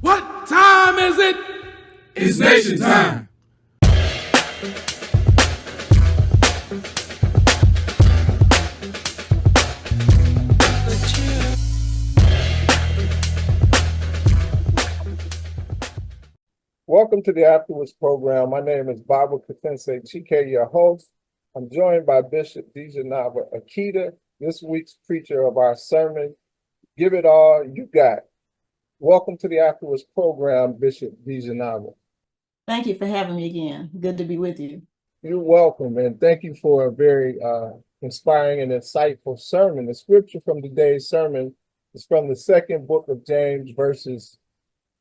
What time is it? It's nation time. Welcome to the AfterWords program. My name is Bible Katense Chike, your host. I'm joined by Bishop Dijanava Akita, this week's preacher of our sermon, Give It All You Got. Welcome to the AfterWords program, Bishop Dijanava. Thank you for having me again. Good to be with you. You're welcome, and thank you for a very inspiring and insightful sermon. The scripture from today's sermon is from the second book of James, verses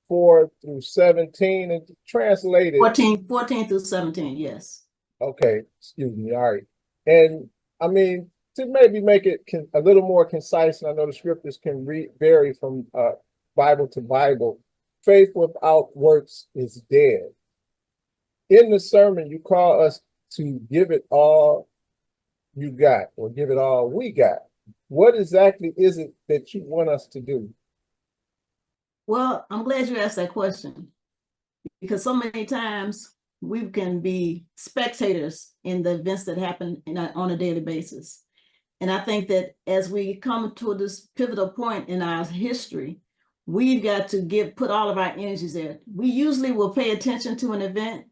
4 through 17, and translated 14 through 17, yes. Okay, excuse me. All right. And I mean, to maybe make it a little more concise, and I know the scriptures can vary from Bible to Bible. Faith without works is dead. In the sermon, you call us to give it all you got, or give it all we got. What exactly is it that you want us to do? Well, I'm glad you asked that question, because so many times we can be spectators in the events that happen on a daily basis. And I think that as we come to this pivotal point in our history, we've got to put all of our energies there. We usually will pay attention to an event.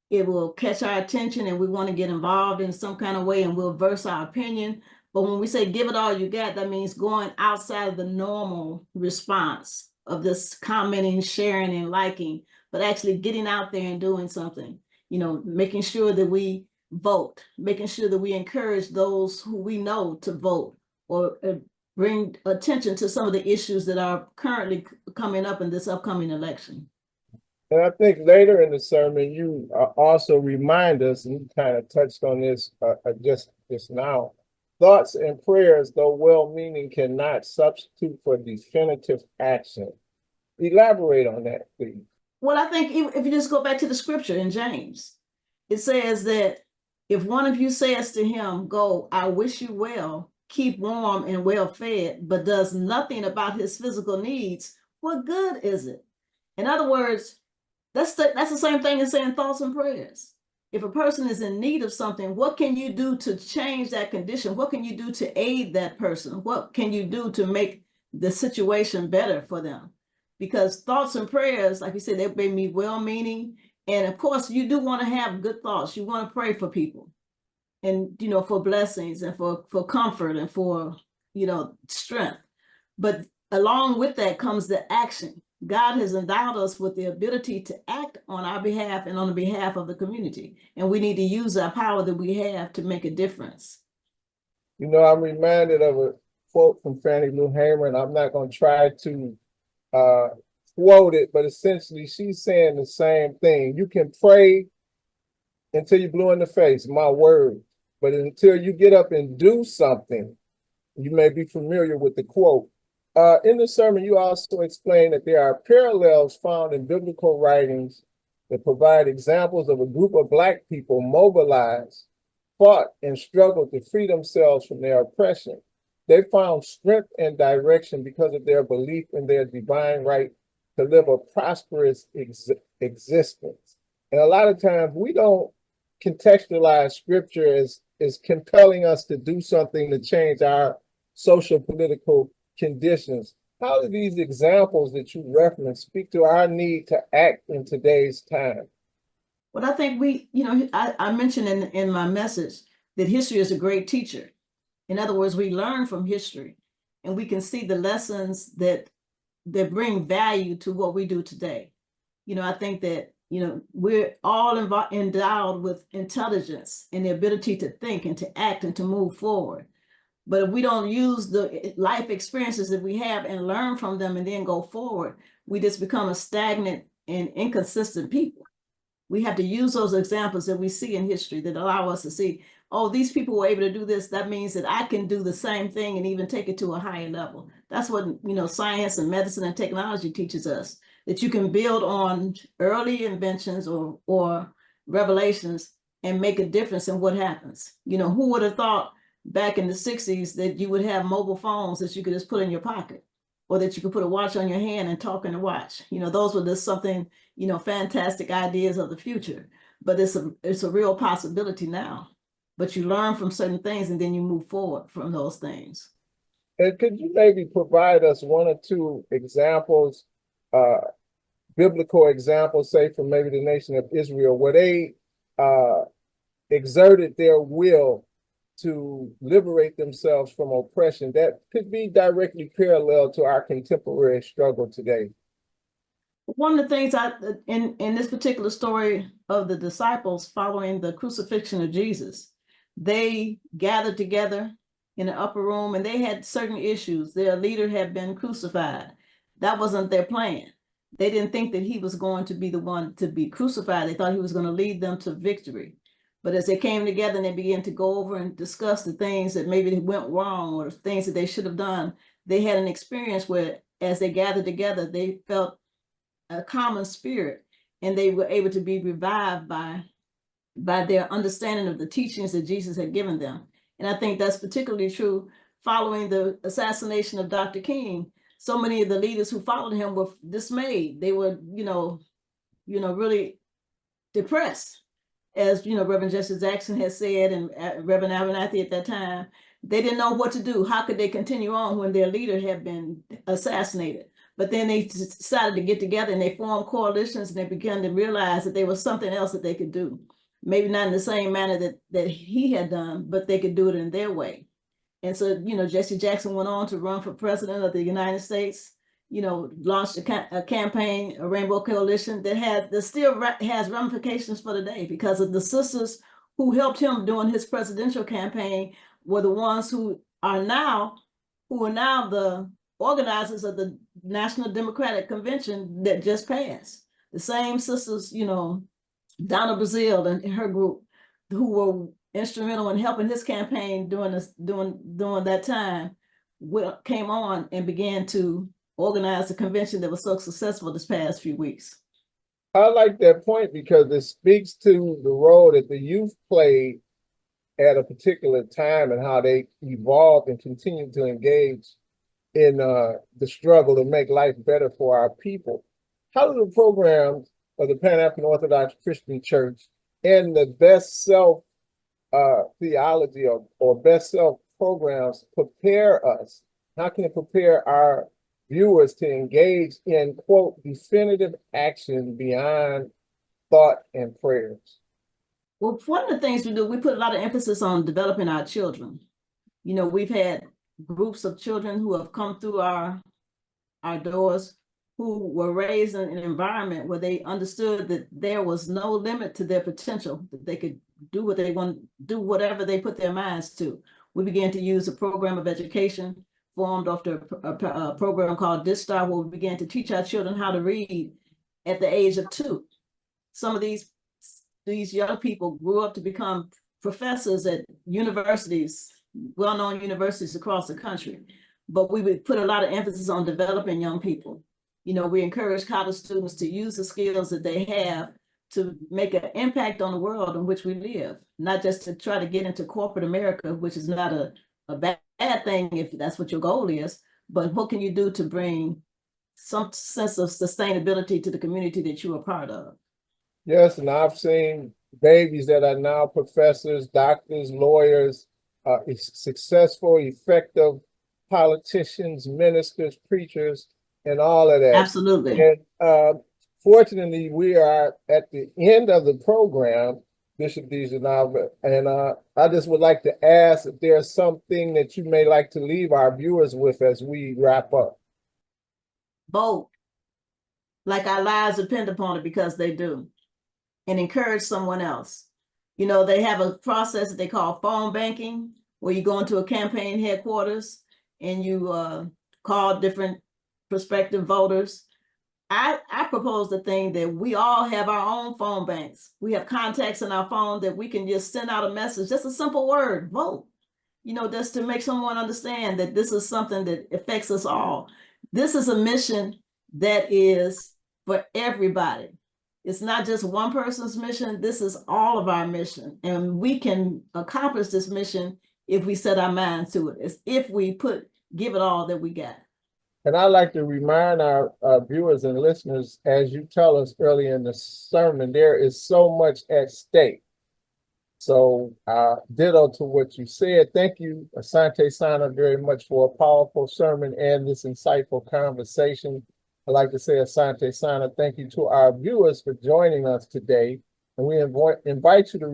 It will catch our attention and we want to get involved in some kind of way and we'll verse our opinion. But when we say give it all you got, that means going outside of the normal response of this commenting, sharing, and liking, but actually getting out there and doing something, making sure that we vote, making sure that we encourage those who we know to vote, or bring attention to some of the issues that are currently coming up in this upcoming election. And I think later in the sermon, you also remind us, and you kind of touched on this just now, thoughts and prayers, though well-meaning, cannot substitute for definitive action. Elaborate on that, please. Well, I think if you just go back to the scripture in James, it says that if one of you says to him, go, I wish you well, keep warm and well fed, but does nothing about his physical needs, what good is it? In other words, that's the same thing as saying thoughts and prayers. If a person is in need of something, what can you do to change that condition? What can you do to aid that person? What can you do to make the situation better for them? Because thoughts and prayers, like you said, they may be well-meaning. And of course, you do want to have good thoughts. You want to pray for people and, for blessings and for comfort and for, strength. But along with that comes the action. God has endowed us with the ability to act on our behalf and on the behalf of the community. And we need to use our power that we have to make a difference. I'm reminded of a quote from Fannie Lou Hamer, and I'm not going to try to quote it, but essentially she's saying the same thing. You can pray until you're blue in the face, my word, but until you get up and do something, you may be familiar with the quote. In the sermon, you also explain that there are parallels found in biblical writings that provide examples of a group of Black people mobilized, fought, and struggled to free themselves from their oppression. They found strength and direction because of their belief in their divine right to live a prosperous existence. And a lot of times we don't contextualize scripture as compelling us to do something to change our social political conditions. How do these examples that you reference speak to our need to act in today's time? Well, I think I mentioned in my message that history is a great teacher. In other words, we learn from history and we can see the lessons that bring value to what we do today. I think that, we're all endowed with intelligence and the ability to think and to act and to move forward. But if we don't use the life experiences that we have and learn from them and then go forward, we just become a stagnant and inconsistent people. We have to use those examples that we see in history that allow us to see, oh, these people were able to do this. That means that I can do the same thing and even take it to a higher level. That's what, science and medicine and technology teaches us, that you can build on early inventions or revelations and make a difference in what happens. Who would have thought back in the 60s that you would have mobile phones that you could just put in your pocket? or that you could put a watch on your hand and talk in the watch. Those were just something, fantastic ideas of the future. But it's a real possibility now. But you learn from certain things and then you move forward from those things. And could you maybe provide us one or two examples, biblical examples, say from maybe the nation of Israel, where they exerted their will to liberate themselves from oppression that could be directly parallel to our contemporary struggle today? One of the things in this particular story of the disciples following the crucifixion of Jesus, they gathered together in the upper room and they had certain issues. Their leader had been crucified. That wasn't their plan. They didn't think that he was going to be the one to be crucified. They thought he was going to lead them to victory. But as they came together and they began to go over and discuss the things that maybe went wrong or things that they should have done, they had an experience where as they gathered together, they felt a common spirit and they were able to be revived by their understanding of the teachings that Jesus had given them. And I think that's particularly true following the assassination of Dr. King. So many of the leaders who followed him were dismayed. They were, really depressed. As Reverend Jesse Jackson had said, and Reverend Abernathy at that time, they didn't know what to do. How could they continue on when their leader had been assassinated? But then they decided to get together and they formed coalitions and they began to realize that there was something else that they could do. Maybe not in the same manner that he had done, but they could do it in their way. And so, Jesse Jackson went on to run for president of the United States, launched a campaign, a Rainbow Coalition that still has ramifications for today because of the sisters who helped him during his presidential campaign were the ones who are now the organizers of the National Democratic Convention that just passed. The same sisters, Donna Brazile and her group, who were instrumental in helping his campaign during that time, came on and began to organize the convention that was so successful this past few weeks. I like that point because it speaks to the role that the youth played at a particular time and how they evolved and continue to engage in the struggle to make life better for our people. How do the programs of the Pan-African Orthodox Christian Church and the best self theology or best self programs prepare us? How can it prepare our viewers to engage in, quote, definitive action beyond thought and prayers? Well, one of the things we do, we put a lot of emphasis on developing our children. We've had groups of children who have come through our doors who were raised in an environment where they understood that there was no limit to their potential, that they could do what they want, do whatever they put their minds to. We began to use a program of education formed after a program called Distar, where we began to teach our children how to read at the age of 2. Some of these young people grew up to become professors at universities, well-known universities across the country. But we would put a lot of emphasis on developing young people. We encourage college students to use the skills that they have to make an impact on the world in which we live, not just to try to get into corporate America, which is not a bad thing if that's what your goal is, but what can you do to bring some sense of sustainability to the community that you are part of? Yes, and I've seen babies that are now professors, doctors, lawyers, successful, effective politicians, ministers, preachers, and all of that. Absolutely. And fortunately, we are at the end of the program, Bishop Dejanava, and I just would like to ask if there's something that you may like to leave our viewers with as we wrap up. Vote like our lives depend upon it, because they do, and encourage someone else. They have a process that they call phone banking, where you go into a campaign headquarters and you call different prospective voters. I propose the thing that we all have our own phone banks. We have contacts in our phone that we can just send out a message, just a simple word, vote, just to make someone understand that this is something that affects us all. This is a mission that is for everybody. It's not just one person's mission. This is all of our mission. And we can accomplish this mission if we set our minds to it. It's if we give it all that we got. And I'd like to remind our viewers and listeners, as you tell us early in the sermon, there is so much at stake. So ditto to what you said. Thank you, Asante Sana, very much for a powerful sermon and this insightful conversation. I'd like to say, Asante Sana, thank you to our viewers for joining us today. And we invite you to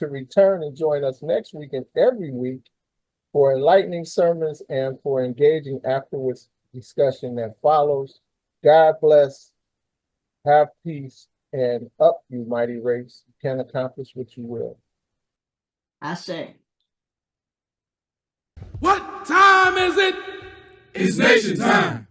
return and join us next week and every week for enlightening sermons and for engaging afterwards discussion that follows. God bless, have peace, and up, you mighty race. You can accomplish what you will. I say. What time is it? It's nation time.